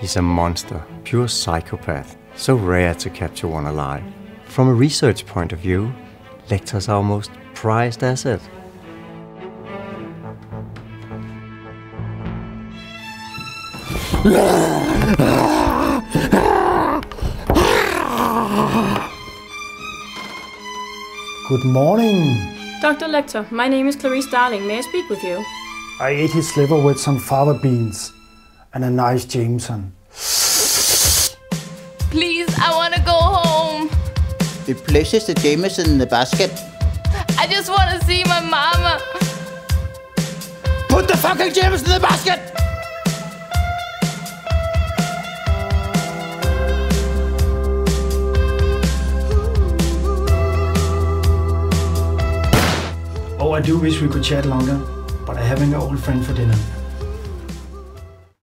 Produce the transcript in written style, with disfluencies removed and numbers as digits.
He's a monster, pure psychopath, so rare to capture one alive. From a research point of view, Lecter's our most prized asset. Good morning. Dr. Lecter, my name is Clarice Darling. May I speak with you? I ate his liver with some fava beans and a nice Jameson. Please, I want to go home. It places the Jameson in the basket. I just want to see my mama. Put the fucking Jameson in the basket! Oh, I do wish we could chat longer, but I'm having an old friend for dinner.